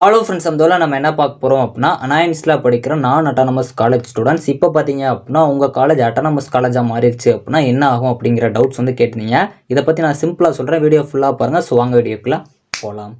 Hello friends, நம்ம என்ன பார்க்க போகிறோம் அப்படின்னா, அனாயின்ஸில் படிக்கிற நான் அட்டானமஸ் காலேஜ் ஸ்டூடெண்ட்ஸ். இப்போ பார்த்தீங்க அப்படின்னா உங்கள் காலேஜ் அட்டானமஸ் காலேஜாக மாறிடுச்சு அப்படின்னா என்ன ஆகும் அப்படிங்கிற டவுட்ஸ் வந்து கேட்டிருந்தீங்க. இதை பற்றி நான் சிம்பிளாக சொல்கிறேன், வீடியோ ஃபுல்லாக பாருங்கள். ஸோ வாங்க வீடியோக்குள்ளே போகலாம்.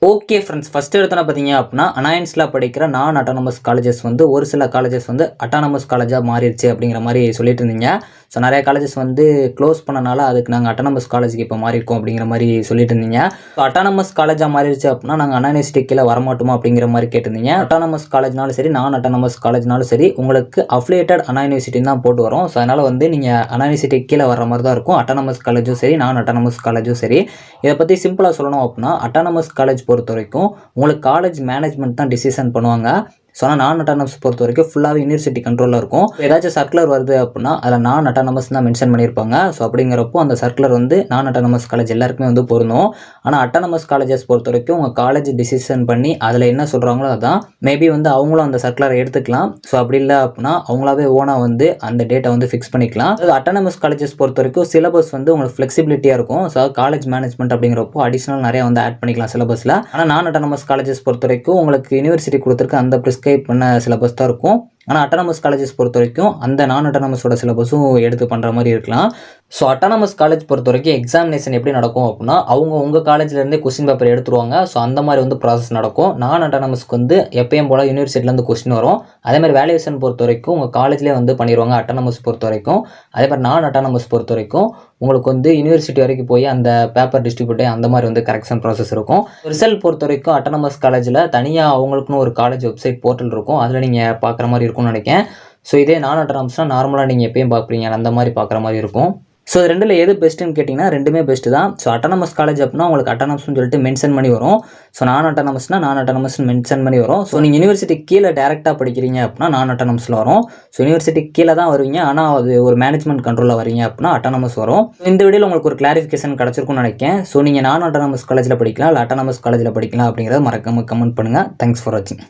ஓகே ஃப்ரெண்ட்ஸ், ஃபஸ்ட்டு எடுத்தோன்னா பார்த்தீங்க அப்படின்னா அனாயின்ஸில் படிக்கிற நான் அட்டானமஸ் காலேஜஸ் வந்து ஒரு சில காலேஜஸ் வந்து அட்டானமஸ் காலேஜாக மாறிடுச்சு அப்படிங்கிற மாதிரி சொல்லிட்டு இருந்தீங்க. ஸோ நிறைய காலேஜஸ் வந்து க்ளோஸ் பண்ணனால அதுக்கு நாங்கள் அட்டானமஸ் காலேஜுக்கு இப்போ மாறியிருக்கோம் அப்படிங்கிற மாதிரி சொல்லிட்டு இருந்தீங்க. ஸோ அட்டானமஸ் காலேஜாக மாறிடுச்சு அப்படின்னா நாங்கள் அண்ணா யூனிவர்சிட்டி கீழே வரமாட்டோமா அப்படிங்கிற மாதிரி கேட்டிருந்தீங்க. அட்டானமஸ் காலேஜ்னாலும் சரி, நான் அட்டானமஸ் காலேஜ்னாலும் சரி, உங்களுக்கு அஃபிலியேட்டட் அண்ணா யூனிவர்சிட்டின்னு தான் போட்டு வரும். ஸோ அதனால் வந்து நீங்கள் அண்ணா யூனிவர்சிட்டி கீழே வர மாதிரி தான் இருக்கும். அட்டானமஸ் காலேஜும் சரி, நான் அட்டானமஸ் காலேஜும் சரி. இதை பற்றி சிம்பிளாக சொல்லணும் அப்படின்னா, அட்டானமஸ் காலேஜ் பொறுத்த வரைக்கும் உங்களுக்கு காலேஜ் மேனேஜ்மெண்ட் தான் டிசிஷன் பண்ணுவாங்க. ஸோ ஆனால் நான் அட்டானமஸ் பொறுத்த வரைக்கும் ஃபுல்லாகவே யூனிவர்சிட்டி கண்ட்ரோலில் இருக்கும். ஏதாச்சும் சர்க்குலர் வருது அப்படின்னா அதில் நான் அட்டானமஸ் தான் மென்ஷன் பண்ணியிருப்பாங்க. ஸோ அப்படிங்கிறப்போ அந்த சர்க்குலர் வந்து நான் அட்டானமஸ் காலேஜ் எல்லாருக்குமே வந்து பொருந்தும். ஆனால் அட்டானமஸ் காலேஜஸ் பொறுத்த வரைக்கும் உங்கள் காலேஜ் டிசிஷன் பண்ணி அதில் என்ன சொல்கிறாங்களோ அதான். மேபி வந்து அவங்களும் அந்த சர்க்குலரை எடுத்துக்கலாம். ஸோ அப்படி இல்லை அப்படின்னா அவங்களாவே ஓனாக வந்து அந்த டேட்டை வந்து ஃபிக்ஸ் பண்ணிக்கலாம். அது அட்டானமஸ் காலேஜஸ் பொறுத்த வரைக்கும் சிலபஸ் வந்து உங்களுக்கு ஃப்ளெக்சிபிலிட்டியாக இருக்கும். ஸோ காலேஜ் மேனேஜ்மெண்ட் அப்படிங்கிறப்போ அடிஷனல் நிறைய வந்து ஆட் பண்ணிக்கலாம் சிலபஸில். ஆனால் நான் அட்டானமஸ் காலேஜஸ் பொறுத்த வரைக்கும் உங்களுக்கு யூனிவர்சிட்டி கொடுத்துருக்க அந்த ப்ரிஸ்கிரைப் பண்ண சிலபஸ் தான் இருக்கும். ஆனால் அட்டானமஸ் காலேஜஸ் பொறுத்த வரைக்கும் அந்த நான் அட்டானமஸோட சிலபஸும் எடுத்து பண்ணுற மாதிரி இருக்கலாம். ஸோ அட்டானமஸ் காலேஜ் பொறுத்த வரைக்கும் எக்ஸாமினேஷன் எப்படி நடக்கும் அப்படின்னா, அவங்க உங்கள் காலேஜ்லேருந்தே கொஸ்டின் பேப்பர் எடுத்துருவாங்க. ஸோ அந்த மாதிரி வந்து ப்ராசஸ் நடக்கும். நான் அட்டானமஸ்க்கு வந்து எப்பயும் போல் யூனிவர்சிட்டிலேருந்து கொஸ்டின் வரும். அதேமாதிரி வேல்யூஷன் பொறுத்த வரைக்கும் உங்கள் காலேஜ்லேயே வந்து பண்ணிடுவாங்க அட்டானமஸ் பொறுத்த வரைக்கும். அதே மாதிரி நான் அட்டானமஸ் பொறுத்த வரைக்கும் உங்களுக்கு வந்து யூனிவர்சிட்டி வரைக்கும் போய் அந்த பேப்பர் டிஸ்ட்ரிபியூட் அந்த மாதிரி வந்து கரெக்ஷன் ப்ராசஸ் இருக்கும். ரிசல்ட் பொறுத்த வரைக்கும் அட்டானமஸ் காலேஜில் தனியாக அவங்களுக்குன்னு ஒரு காலேஜ் வெப்சைட் போர்ட்டல் இருக்கும். அதில் நீங்கள் பார்க்குற மாதிரி இருக்கும்னு நினைக்கிறேன். ஸோ இதே நான் அட்டானமஸ்னால் நார்மலாக நீங்கள் எப்பயும் பார்க்குறீங்க அந்த மாதிரி பார்க்குற மாதிரி இருக்கும். ஸோ இது ரெண்டில் எது பெஸ்ட்டுன்னு கேட்டிங்கன்னா ரெண்டுமே பெஸ்ட்டு தான். ஸோ அட்டானமஸ் காலேஜ் அப்படின்னா உங்களுக்கு அட்டானமஸ்னு சொல்லிட்டு மென்ஷன் பண்ணி வரும். ஸோ நான் அட்டானமஸ்னால் நான் அட்டானமஸ்னு மென்ஷன் பண்ணி வரும். ஸோ நீங்கள் யூனிவர்சிட்டி கீழே டேரெக்டாக படிக்கிறீங்க அப்படின்னா நான் அட்டானமஸில் வரும். ஸோ யூனிவர்சிட்டி கீழே தான் வருவீங்க, ஆனால் அது ஒரு மேனேஜ்மெண்ட் கண்ட்ரோலில் வரீங்க அப்படின்னா அட்டானமஸ் வரும். இந்த வீடியோவில் உங்களுக்கு ஒரு கிளாரிஃபிகேஷன் கிடச்சிருக்கும்னு நினைக்கிறேன். ஸோ நீங்கள் நான் அட்டானமஸ் காலேஜில் படிக்கலாம் இல்லை அட்டானமஸ் காலேஜில் படிக்கலாம் அப்படிங்கிறத மறக்காம கமெண்ட் பண்ணுங்கள். தேங்க்ஸ் ஃபார் வாட்சிங்.